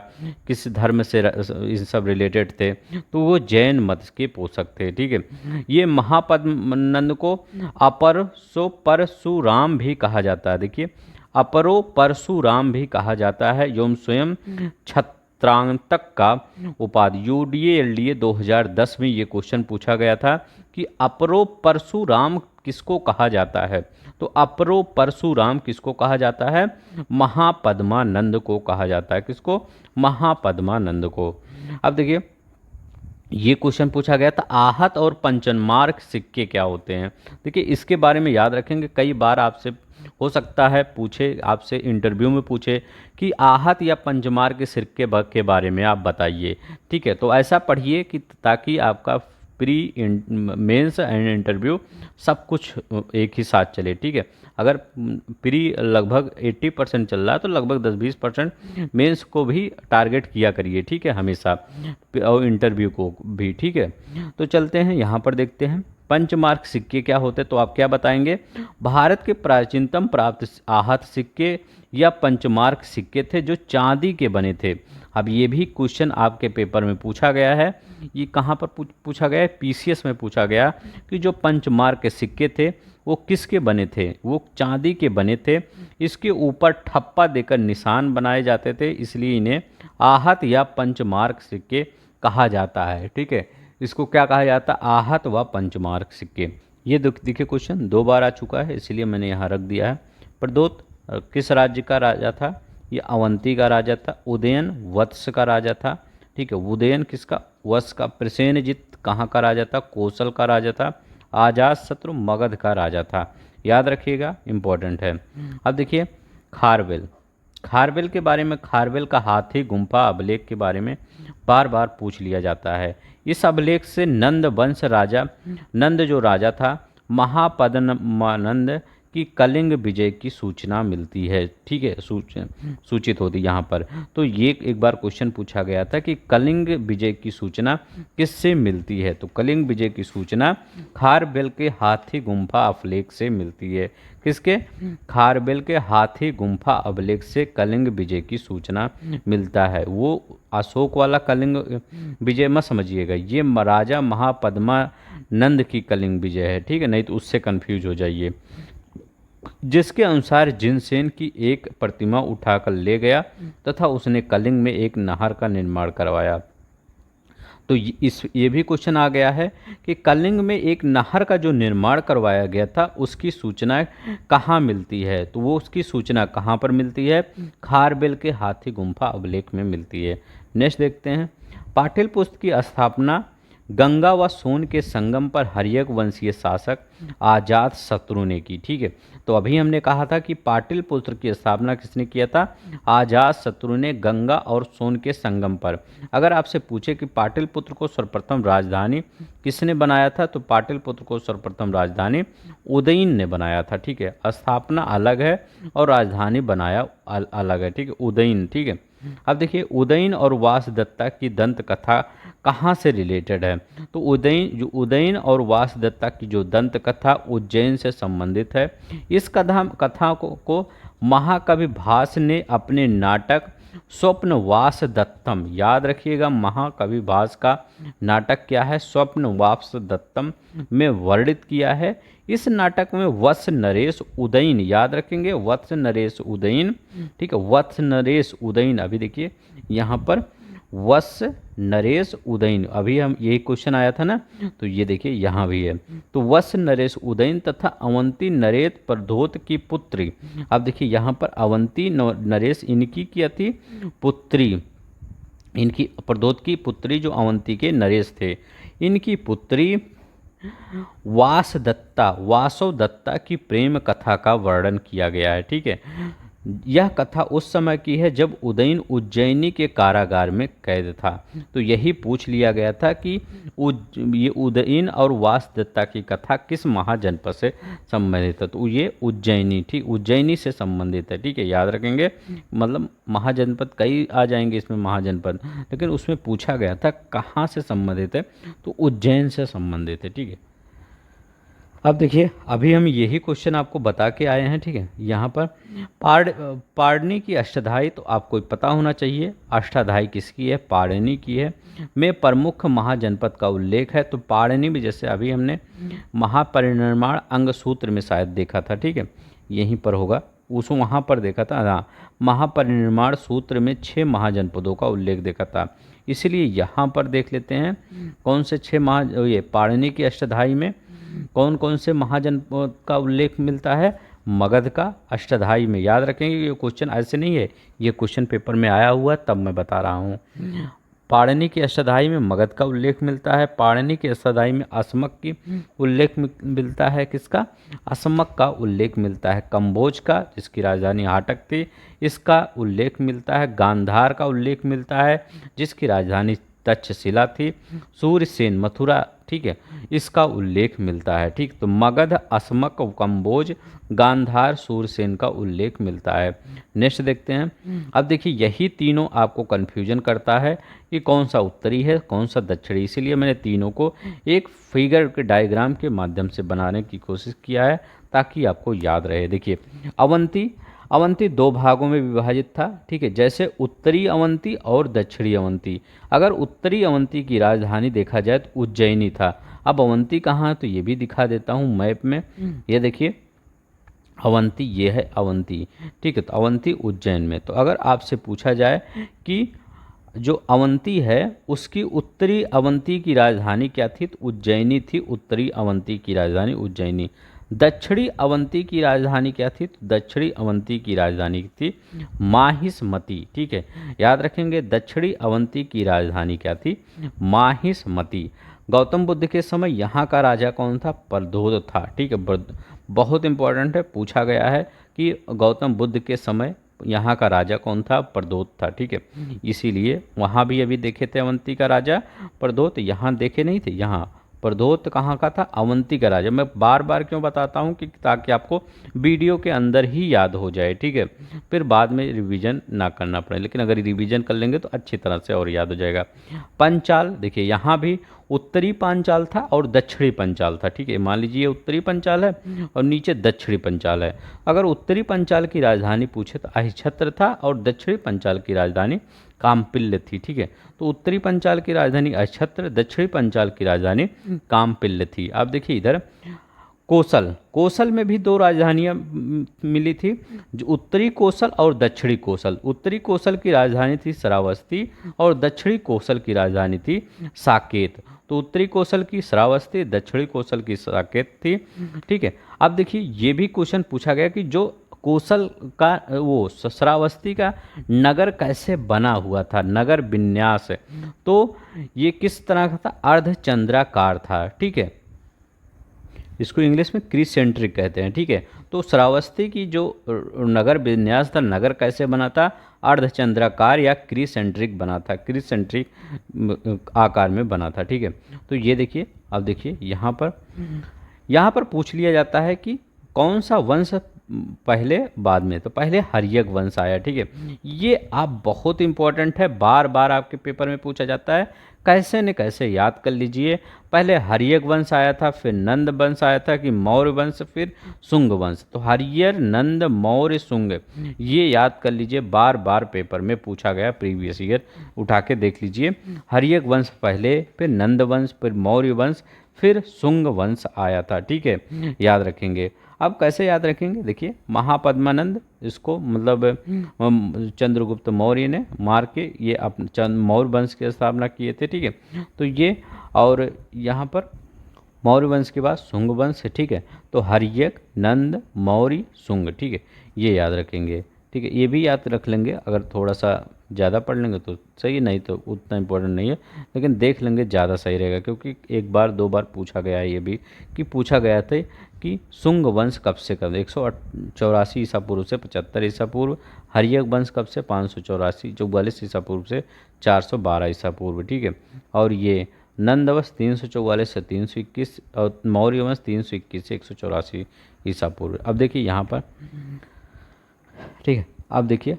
किस धर्म से इन सब रिलेटेड थे, तो वो जैन मत के पोषक थे। ठीक है, ये महापद्मनंद को अपरसो परशुराम भी कहा जाता है। देखिए, अपरो परशुराम भी कहा जाता है, एवं स्वयं छत्रांतक का उपाधि। यूडीए एलडीए 2010 में ये क्वेश्चन पूछा गया था कि अपरो परशुराम किसको कहा जाता है? तो अपरो परशुराम किसको कहा जाता है? महापद्मानंद को कहा जाता है। किसको? महापद्मानंद को। अब देखिए, ये क्वेश्चन पूछा गया था, आहत और पंचमार्क सिक्के क्या होते हैं? देखिए, इसके बारे में याद रखेंगे, कई बार आपसे हो सकता है पूछे, आपसे इंटरव्यू में पूछे कि आहत या पंचमार्क के सिक्के के बारे में आप बताइए। ठीक है, तो ऐसा पढ़िए कि ताकि आपका प्री मेंस एंड इंटरव्यू सब कुछ एक ही साथ चले। ठीक है, अगर प्री लगभग 80% चल रहा है तो लगभग 10-20% मेंस को भी टारगेट किया करिए। ठीक है, हमेशा, और इंटरव्यू को भी। ठीक है, तो चलते हैं यहाँ पर देखते हैं पंचमार्क सिक्के क्या होते हैं। तो आप क्या बताएंगे? भारत के प्राचीनतम प्राप्त आहत सिक्के या पंचमार्क सिक्के थे जो चांदी के बने थे। अब ये भी क्वेश्चन आपके पेपर में पूछा गया है। ये कहाँ पर पूछा गया है? पीसीएस में पूछा गया कि जो पंचमार्क के सिक्के थे वो किसके बने थे? वो चांदी के बने थे। इसके ऊपर ठप्पा देकर निशान बनाए जाते थे, इसलिए इन्हें आहत या पंचमार्क सिक्के कहा जाता है। ठीक है, इसको क्या कहा जाता है? आहत व पंचमार्क सिक्के। ये देखिए, क्वेश्चन 2 बार आ चुका है, इसलिए मैंने यहाँ रख दिया है। प्रदोत किस राज्य का राजा था? ये अवंती का राजा था। उदयन वत्स का राजा था। ठीक है, उदयन किसका? वत्स का। प्रसेनजित कहाँ का राजा था? कौशल का राजा था। आजाद शत्रु मगध का राजा था। याद रखिएगा, इंपॉर्टेंट है। अब देखिए, खारवेल। खारवेल के बारे में, खारवेल का हाथी गुम्फा अभिलेख के बारे में बार बार पूछ लिया जाता है। इस अभिलेख से नंद वंश राजा, नंद जो राजा था, महापद्मानंद की कलिंग विजय की सूचना मिलती है। ठीक है, सूचित होती यहाँ पर। तो ये एक बार क्वेश्चन पूछा गया था कि कलिंग विजय की सूचना किससे मिलती है? तो कलिंग विजय की सूचना खारवेल के हाथी गुम्फा अभिलेख से मिलती है। किसके? खारवेल के हाथी गुम्फा अभिलेख से कलिंग विजय की सूचना मिलता है। वो अशोक वाला कलिंग विजय मत समझिएगा, ये राजा महापद्मानंद की कलिंग विजय है। ठीक है, नहीं तो उससे कंफ्यूज हो जाइए। जिसके अनुसार जिनसेन की एक प्रतिमा उठाकर ले गया तथा उसने कलिंग में एक नहर का निर्माण करवाया। तो ये भी क्वेश्चन आ गया है कि कलिंग में एक नहर का जो निर्माण करवाया गया था उसकी सूचना कहाँ मिलती है? तो वो उसकी सूचना कहाँ पर मिलती है? खारवेल के हाथी गुम्फा अभिलेख में मिलती है। नेक्स्ट देखते हैं, पाटलिपुत्र की स्थापना गंगा व सोन के संगम पर हर्यक वंशीय शासक आजाद शत्रु ने की। ठीक है, तो अभी हमने कहा था कि पाटलिपुत्र की स्थापना किसने किया था? आजाद शत्रु ने, गंगा और सोन के संगम पर। अगर आपसे पूछे कि पाटलिपुत्र को सर्वप्रथम राजधानी किसने बनाया था, तो पाटलिपुत्र को सर्वप्रथम राजधानी उदयन ने बनाया था। ठीक है, स्थापना अलग है और राजधानी बनाया अलग है। ठीक है, उदयन। ठीक है, अब देखिए, उदयन और वासदत्ता की दंत कथा कहाँ से रिलेटेड है? तो उदयन और वासदत्ता की जो दंत कथा उज्जैन से संबंधित है। इस कथा को महाकवि भास ने अपने नाटक स्वप्न वासदत्तम, याद रखिएगा, महाकवि भास का नाटक क्या है? स्वप्न वासदत्तम में वर्णित किया है। इस नाटक में वत्स नरेश उदयन, याद रखेंगे, वत्स नरेश उदयन। ठीक है, वत्स नरेश उदयन। अभी देखिए यहाँ पर वत्स नरेश उदयन, अभी हम यही क्वेश्चन आया था ना, तो ये देखिए यहाँ भी है। तो वत्स नरेश उदयन तथा अवंती नरेश प्रदोत की पुत्री। अब देखिए यहाँ पर अवंती नरेश इनकी क्या थी? पुत्री। इनकी प्रदोत की पुत्री जो अवंती के नरेश थे, इनकी पुत्री वासदत्ता, वासवदत्ता की प्रेम कथा का वर्णन किया गया है। ठीक है, यह कथा उस समय की है जब उदयन उज्जैनी के कारागार में कैद था। तो यही पूछ लिया गया था कि ये उदयन और वासदत्ता की कथा किस महाजनपद से संबंधित है। तो ये उज्जैनी, ठीक, उज्जैनी से संबंधित है, ठीक है, याद रखेंगे। मतलब महाजनपद कई आ जाएंगे इसमें महाजनपद, लेकिन उसमें पूछा गया था कहाँ से संबंधित है, तो उज्जैन से संबंधित है, ठीक है। अब देखिए, अभी हम यही क्वेश्चन आपको बता के आए हैं, ठीक है। यहाँ पर पारणी की अष्टाध्यायी तो आपको पता होना चाहिए, अष्टाध्यायी किसकी है, पारणी की है। में प्रमुख महाजनपद का उल्लेख है, तो पारणी में जैसे अभी हमने महापरिनिर्वाण अंग सूत्र में शायद देखा था, ठीक है, यहीं पर होगा, उस वहाँ पर देखा था, हाँ, महापरिनिर्वाण सूत्र में 6 महाजनपदों का उल्लेख देखा था। इसलिए यहाँ पर देख लेते हैं कौन से 6 ये पारणी की अष्टाध्यायी में कौन कौन से महाजनपद का उल्लेख मिलता है। मगध का अष्टाध्यायी में, याद रखेंगे ये क्वेश्चन ऐसे नहीं है, ये क्वेश्चन पेपर में आया हुआ तब मैं बता रहा हूँ। पाणिनि की अष्टाध्यायी में मगध का उल्लेख मिलता है। पाणिनि की अष्टाध्यायी में असमक की उल्लेख मिलता है, किसका, असमक का उल्लेख मिलता है। कंबोज का, जिसकी राजधानी हाटक थी, इसका उल्लेख मिलता है। गांधार का उल्लेख मिलता है, जिसकी राजधानी तक्षशिला थी। सूर्यसेन, मथुरा, ठीक है, इसका उल्लेख मिलता है, ठीक। तो मगध, असमक, कंबोज, गांधार, सूरसेन का उल्लेख मिलता है। नेक्स्ट देखते हैं। अब देखिए, यही तीनों आपको कन्फ्यूजन करता है कि कौन सा उत्तरी है, कौन सा दक्षिणी, इसीलिए मैंने तीनों को एक फिगर के डायग्राम के माध्यम से बनाने की कोशिश किया है ताकि आपको याद रहे। देखिए, अवंती 2 भागों में विभाजित था, ठीक है, जैसे उत्तरी अवंती और दक्षिणी अवंती। अगर उत्तरी अवंती की राजधानी देखा जाए तो उज्जैनी था। अब अवंती कहाँ है तो ये भी दिखा देता हूँ मैप में। ये देखिए अवंती, ये है अवंती, ठीक है, तो अवंती उज्जैन में। तो अगर आपसे पूछा जाए कि जो अवंती है उसकी उत्तरी अवंती की राजधानी क्या थी, तो उज्जैनी थी। उत्तरी अवंती की राजधानी उज्जैनी। दक्षिणी अवंती की राजधानी क्या थी, तो दक्षिणी अवंती की राजधानी थी माहिष्मती, ठीक है, याद रखेंगे। दक्षिणी अवंती की राजधानी क्या थी, माहिष्मती। गौतम बुद्ध के समय यहाँ का राजा कौन था, प्रद्योत था, ठीक है, बहुत इंपॉर्टेंट है, पूछा गया है कि गौतम बुद्ध के समय यहाँ का राजा कौन था, प्रद्योत था, ठीक है। इसीलिए वहाँ भी अभी देखे थे अवंती का राजा प्रद्योत, यहाँ देखे नहीं थे। यहाँ प्रद्योत कहाँ का था, अवंती का राजा। मैं बार बार क्यों बताता हूँ कि ताकि आपको वीडियो के अंदर ही याद हो जाए, ठीक है, फिर बाद में रिवीजन ना करना पड़े। लेकिन अगर रिवीजन कर लेंगे तो अच्छी तरह से और याद हो जाएगा। पंचाल, देखिए यहाँ भी उत्तरी पांचाल था और दक्षिणी पंचाल था, ठीक है। मान लीजिए ये उत्तरी पंचाल है और नीचे दक्षिणी पंचाल है। अगर उत्तरी पंचाल की राजधानी पूछे तो अहिछत्र था और दक्षिणी पंचाल की राजधानी कामपिल्य थी, ठीक है। तो उत्तरी पंचाल की राजधानी अहिछत्र, दक्षिणी पंचाल की राजधानी कामपिल्य थी। आप देखिए इधर कोसल में भी 2 राजधानियां मिली थी, जो उत्तरी कोसल और दक्षिणी कोसल। उत्तरी कोसल की राजधानी थी श्रावस्ती और दक्षिणी कोसल की राजधानी थी साकेत। तो उत्तरी कोसल की श्रावस्ती, दक्षिणी कोसल की साकेत थी, ठीक है। अब देखिए ये भी क्वेश्चन पूछा गया कि जो कोसल का वो श्रावस्ती का नगर कैसे बना हुआ था, नगर विन्यास, तो ये किस तरह का था, अर्धचंद्राकार था, ठीक है। इसको इंग्लिश में क्रीसेंट्रिक कहते हैं, ठीक है। तो श्रावस्ती की जो नगर विन्यास था, नगर कैसे बना था, अर्धचंद्राकार या क्रीसेंट्रिक बना था, क्रीसेंट्रिक आकार में बना था, ठीक है। तो ये देखिए, अब देखिए यहाँ पर पूछ लिया जाता है कि कौन सा वंश पहले बाद में, तो पहले हर्यक वंश आया, ठीक है। ये आप बहुत इंपॉर्टेंट है, बार बार आपके पेपर में पूछा जाता है, कैसे न कैसे याद कर लीजिए। पहले हर्यक वंश आया था, फिर नंद वंश आया था, कि मौर्य वंश, फिर शुंग वंश। तो हर्यर, नंद, मौर्य, शुंग, ये याद कर लीजिए, बार बार पेपर में पूछा गया, प्रीवियस ईयर उठा के देख लीजिए। हर्यक वंश पहले, फिर नंद वंश, फिर मौर्य वंश, फिर शुंग वंश आया था, ठीक है, याद रखेंगे। अब कैसे याद रखेंगे, देखिए महापद्मानंद, इसको मतलब चंद्रगुप्त मौर्य ने मार के ये मौर्य वंश की स्थापना किए थे, ठीक है। तो ये, और यहाँ पर मौर्य वंश के बाद शुंग वंश है, ठीक है। तो हर्यक, नंद, मौर्य, शुंग, ठीक है, ये याद रखेंगे, ठीक है। ये भी याद रख लेंगे अगर थोड़ा सा ज़्यादा पढ़ लेंगे तो सही है, नहीं तो उतना इम्पोर्टेंट नहीं है, लेकिन देख लेंगे ज़्यादा सही रहेगा, क्योंकि एक बार दो बार पूछा गया है ये भी, कि पूछा गया था कि शुंग वंश कब से कब 184 ईसा पूर्व से 75 ईसा पूर्व, हर्यक वंश कब से 544 ईसा पूर्व से 412 ईसा पूर्व, ठीक है। और ये नंद वंश 344 से 321 और मौर्य वंश 321 से 184 ईसा पूर्व। अब देखिए यहाँ पर, ठीक है, अब देखिए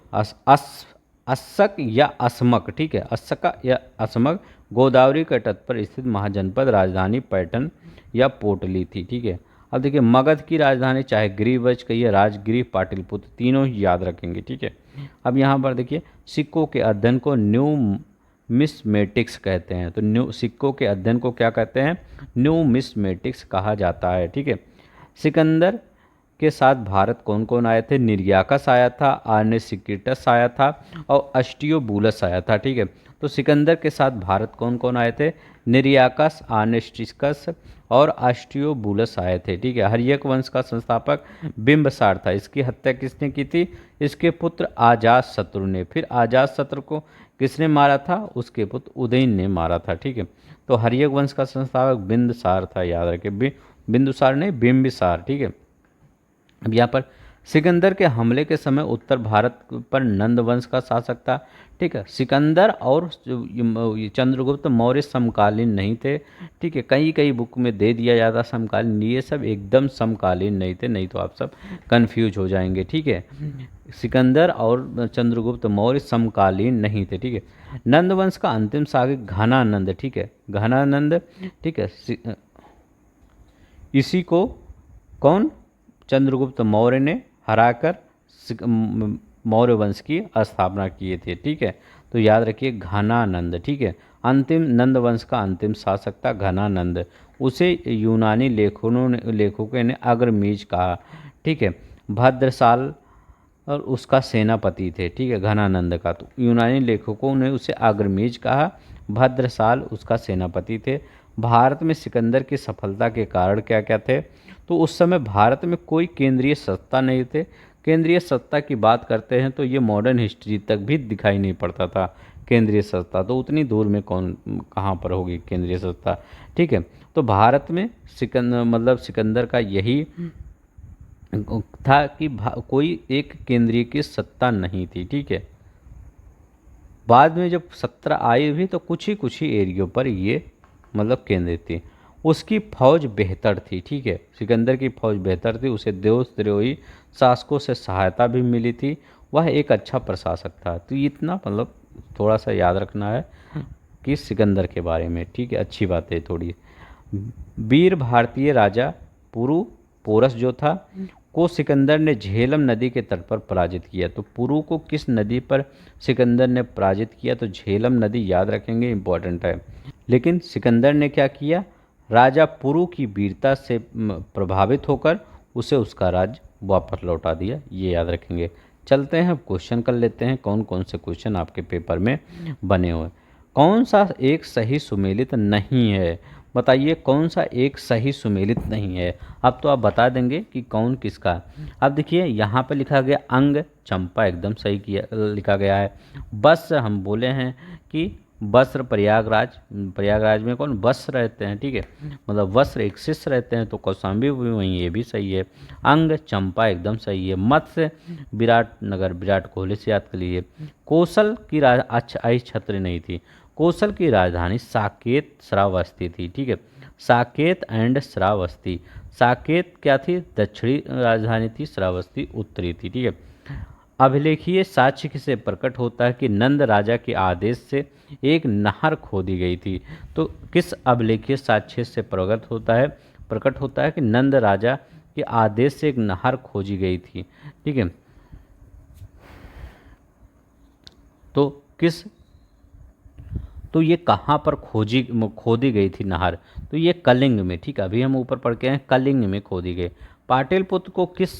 अस्सक या असमक, ठीक है, अस्सका या असमक गोदावरी के तट पर स्थित महाजनपद राजधानी पैटर्न या पोटली थी, ठीक है। अब देखिए मगध की राजधानी चाहे गिरिवज कहिए, राजगिरी, पाटलिपुत्र, तीनों ही याद रखेंगे, ठीक है। अब यहाँ पर देखिए सिक्कों के अध्ययन को न्यूमिस्मेटिक्स कहते हैं, तो सिक्कों के अध्ययन को क्या कहते हैं? न्यूमिस्मेटिक्स कहा जाता है, ठीक है। सिकंदर के साथ भारत कौन कौन आए थे? निर्याकस आया था, आर्नेसिकिटस आया था और अस्टियोबुलस आया था, ठीक है। तो सिकंदर के साथ भारत कौन कौन आए थे? निर्याकस, आर्नेस्टिकस और अस्टियोबुलस आए थे, ठीक है। हर्यक वंश का संस्थापक बिंबसार था। इसकी हत्या किसने की थी? इसके पुत्र अजातशत्रु ने। फिर अजातशत्रु को किसने मारा था? उसके पुत्र उदयन ने मारा था, ठीक है। तो हर्यक वंश का संस्थापक बिंदुसार था, याद रखें, बिंदुसार ने बिंबिसार, ठीक है। अब यहाँ पर सिकंदर के हमले के समय उत्तर भारत पर नंद वंश का शासक था, ठीक है। सिकंदर और चंद्रगुप्त मौर्य समकालीन नहीं थे, ठीक है। कई कई बुक में दे दिया जाता समकालीन, ये सब एकदम समकालीन नहीं थे, नहीं तो आप सब कंफ्यूज हो जाएंगे, ठीक है। सिकंदर और चंद्रगुप्त मौर्य समकालीन नहीं थे, ठीक है। नंद वंश का अंतिम शासक घनानंद, ठीक है, घनानंद, ठीक है। इसी को कौन? चंद्रगुप्त मौर्य ने हराकर मौर्य वंश की स्थापना किए थे, ठीक है। तो याद रखिए घनानंद, ठीक है। अंतिम नंद वंश का अंतिम शासक था घनानंद। उसे यूनानी लेखकों ने अग्रमीज कहा, ठीक है। भद्रसाल और उसका सेनापति थे, ठीक है, घनानंद का। तो यूनानी लेखकों ने उसे अग्रमीज कहा, भद्रसाल उसका सेनापति थे। भारत में सिकंदर की सफलता के कारण क्या क्या थे? तो उस समय भारत में कोई केंद्रीय सत्ता नहीं थे। केंद्रीय सत्ता की बात करते हैं तो ये मॉडर्न हिस्ट्री तक भी दिखाई नहीं पड़ता था केंद्रीय सत्ता, तो उतनी दूर में कौन कहाँ पर होगी केंद्रीय सत्ता, ठीक है। तो भारत में सिकंदर का यही था कि कोई एक केंद्रीय की सत्ता नहीं थी, ठीक है। बाद में जब सत्ता आई भी तो कुछ ही एरियो पर ये केंद्रित थी। उसकी फौज बेहतर थी, ठीक है, सिकंदर की फौज बेहतर थी। उसे देशद्रोही शासकों से सहायता भी मिली थी। वह एक अच्छा प्रशासक था। तो इतना थोड़ा सा याद रखना है कि सिकंदर के बारे में, ठीक है, अच्छी बात है थोड़ी। वीर भारतीय राजा पुरु पोरस जो था को सिकंदर ने झेलम नदी के तट पर पराजित किया। तो पुरु को किस नदी पर सिकंदर ने पराजित किया? तो झेलम नदी, याद रखेंगे, इंपॉर्टेंट है। लेकिन सिकंदर ने क्या किया? राजा पुरु की वीरता से प्रभावित होकर उसे उसका राज्य वापस लौटा दिया, ये याद रखेंगे। चलते हैं, अब क्वेश्चन कर लेते हैं कौन कौन से क्वेश्चन आपके पेपर में बने हुए। कौन सा एक सही सुमेलित नहीं है? बताइए कौन सा एक सही सुमेलित नहीं है। अब तो आप बता देंगे कि कौन किसका। अब देखिए यहाँ पे लिखा गया अंग चंपा, एकदम सही किया लिखा गया है। बस हम बोले हैं कि वस्त्र प्रयागराज में कौन वस्त्र रहते हैं, ठीक है, वस्त्र एक शिष्य रहते हैं, तो कौशाम्बी भी वहीं, ये भी सही है। अंग चंपा एकदम सही है। मत्स्य विराटनगर, विराट कोहली से याद कर लीजिए। कौशल की आई छत्र नहीं थी। कौशल की राजधानी साकेत श्रावस्ती थी, ठीक है, साकेत एंड श्रावस्ती। साकेत क्या थी? दक्षिणी राजधानी थी, श्रावस्ती उत्तरी थी, ठीक है। अभिलेखीय साक्ष्य से प्रकट होता है कि नंद राजा के आदेश से एक नहर खोदी गई थी। तो किस अभिलेखीय साक्ष्य से प्रकट होता है कि नंद राजा के आदेश से एक नहर खोजी गई थी, ठीक है। तो ये कहाँ पर खोदी गई थी नहर? तो ये कलिंग में, ठीक है, अभी हम ऊपर पढ़ के हैं, कलिंग में खोदी गई। पाटलिपुत्र को किस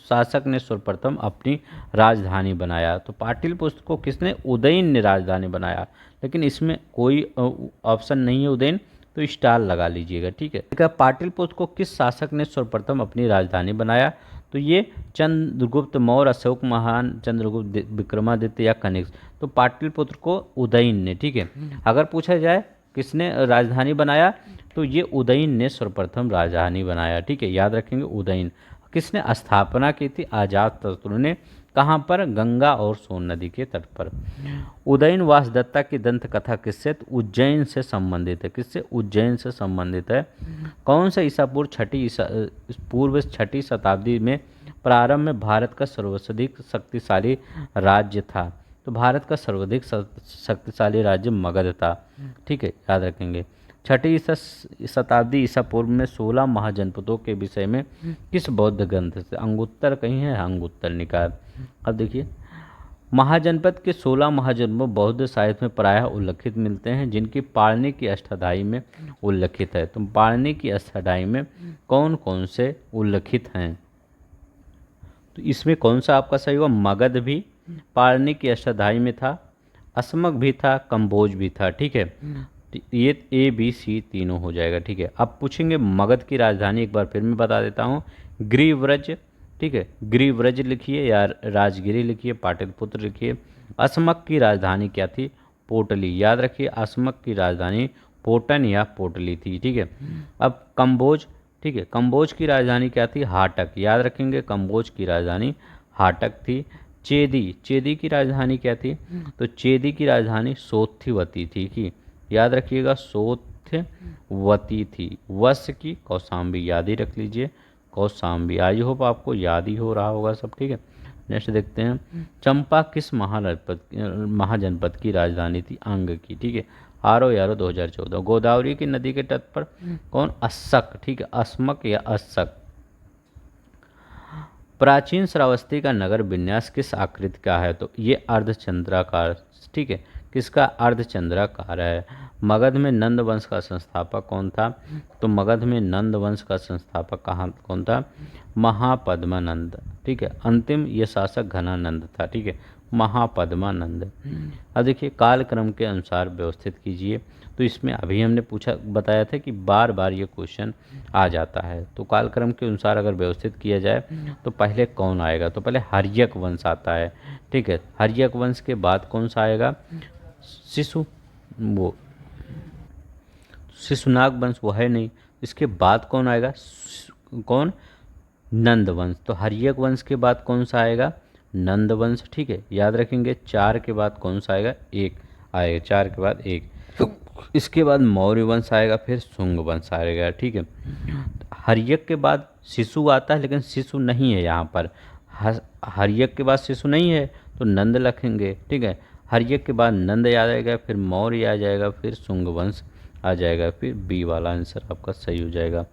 शासक ने सर्वप्रथम अपनी राजधानी बनाया? तो पाटलिपुत्र को किसने? उदयन ने राजधानी बनाया। लेकिन इसमें कोई ऑप्शन नहीं है उदयन, तो स्टार लगा लीजिएगा, ठीक है। पाटलिपुत्र को किस शासक ने सर्वप्रथम अपनी राजधानी बनाया? तो ये चंद्रगुप्त मौर्य, अशोक महान, चंद्रगुप्त विक्रमादित्य या कनिष्क। तो पाटलिपुत्र को उदयन ने, ठीक है। अगर पूछा जाए किसने राजधानी बनाया, तो ये उदयन ने सर्वप्रथम राजधानी बनाया, ठीक है, याद रखेंगे उदयन। किसने स्थापना की थी, अजातशत्रु ने। कहाँ पर, गंगा और सोन नदी के तट पर। उदयन वासदत्ता की दंत कथा किससे, तो उज्जैन से संबंधित है। किससे, उज्जैन से संबंधित है। कौन सा ईसा पूर्व छठी शताब्दी में प्रारंभ में भारत का सर्वाधिक शक्तिशाली राज्य था, तो भारत का सर्वाधिक शक्तिशाली राज्य मगध था, ठीक है, याद रखेंगे। छठी शताब्दी ईसा पूर्व में 16 महाजनपदों के विषय में किस बौद्ध ग्रंथ से, अंगुत्तर कहीं है, अंगुत्तर निकाय। अब देखिए, महाजनपद के 16 महाजनपद बौद्ध साहित्य में प्रायः उल्लेखित मिलते हैं, जिनकी पाणिनि की अष्टाध्यायी में उल्लेखित है। तो पाणिनि की अष्टाध्यायी में कौन कौन से उल्लेखित हैं, तो इसमें कौन सा आपका सही होगा, मगध भी पाणिनि की अष्टाध्यायी में था, अस्मक भी था, कंबोज भी था, ठीक है। ये ए बी सी तीनों हो जाएगा, ठीक है। अब पूछेंगे मगध की राजधानी, एक बार फिर मैं बता देता हूँ, गिरिव्रज, ठीक है, गिरिव्रज लिखिए या राजगिरी लिखिए, पाटलिपुत्र लिखिए। अस्मक की राजधानी क्या थी, पोटली, याद रखिए, अस्मक की राजधानी पोटन या पोटली थी, ठीक है। अब कंबोज, ठीक है, कंबोज की राजधानी क्या थी, हाटक, याद रखेंगे, कंबोज की राजधानी हाटक थी। चेदी, चेदी की राजधानी क्या थी, तो चेदी की राजधानी सोथ्यवती थी, कि याद रखिएगा सोथ्यवती थी। वश की कौशाम्बी, याद ही रख लीजिए, कौशाम्बी। आई होप आपको याद ही हो रहा होगा सब, ठीक है। नेक्स्ट देखते हैं, चंपा किस महाजनपद की राजधानी थी, अंग की, ठीक है। RO 2014। गोदावरी की नदी के तट पर कौन, अस्सक, ठीक है, अस्मक या अस्सक। प्राचीन श्रावस्ती का नगर विन्यास किस आकृति का है, तो ये अर्धचंद्राकार, ठीक है, किसका, अर्धचंद्राकार है। मगध में नंद वंश का संस्थापक कौन था, तो मगध में नंद वंश का संस्थापक कौन था, महापद्मानंद, ठीक है। अंतिम ये शासक घनानंद था, ठीक है, महापद्मानंद। अब देखिए, कालक्रम के अनुसार व्यवस्थित कीजिए। तो इसमें अभी हमने बताया था कि बार बार ये क्वेश्चन आ जाता है। तो कालक्रम के अनुसार अगर व्यवस्थित किया जाए तो पहले कौन आएगा, तो पहले हर्यक वंश आता है, ठीक है। हर्यक वंश के बाद कौन सा आएगा, शिशुनाग वंश, वो है नहीं। इसके बाद कौन आएगा, कौन, नंद वंश। तो हर्यक वंश के बाद कौन सा आएगा, नंद वंश, ठीक है, याद रखेंगे। 4 के बाद कौन सा आएगा, 1 आएगा, 4 के बाद 1। इसके बाद मौर्य वंश आएगा, फिर शुंग वंश आएगा, ठीक है। हर्यक के बाद शिशु आता है, लेकिन शिशु नहीं है यहाँ पर, हर्यक के बाद शिशु नहीं है तो नंद लिखेंगे, ठीक है। हर्यक के बाद नंद आ जाएगा, फिर मौर्य आ जाएगा, फिर शुंग वंश आ जाएगा, फिर बी वाला आंसर आपका सही हो जाएगा।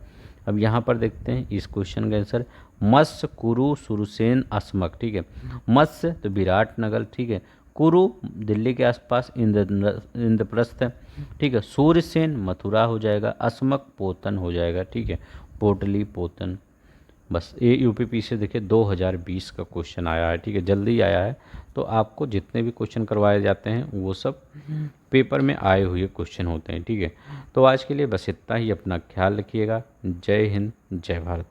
अब यहाँ पर देखते हैं इस क्वेश्चन का आंसर, मत्स्य, कुरु, सुरसेन, अस्मक, ठीक है। मत्स्य तो विराटनगर, ठीक है। कुरु दिल्ली के आसपास इंद्रप्रस्थ, ठीक है। सूर्यसेन मथुरा हो जाएगा, अस्मक पोतन हो जाएगा, ठीक है, पोटली पोतन। बस ये यूपीपी से देखिए 2020 का क्वेश्चन आया है, ठीक है, जल्दी आया है। तो आपको जितने भी क्वेश्चन करवाए जाते हैं वो सब पेपर में आए हुए क्वेश्चन होते हैं, ठीक है। तो आज के लिए बस इतना ही, अपना ख्याल रखिएगा। जय हिंद, जय भारत।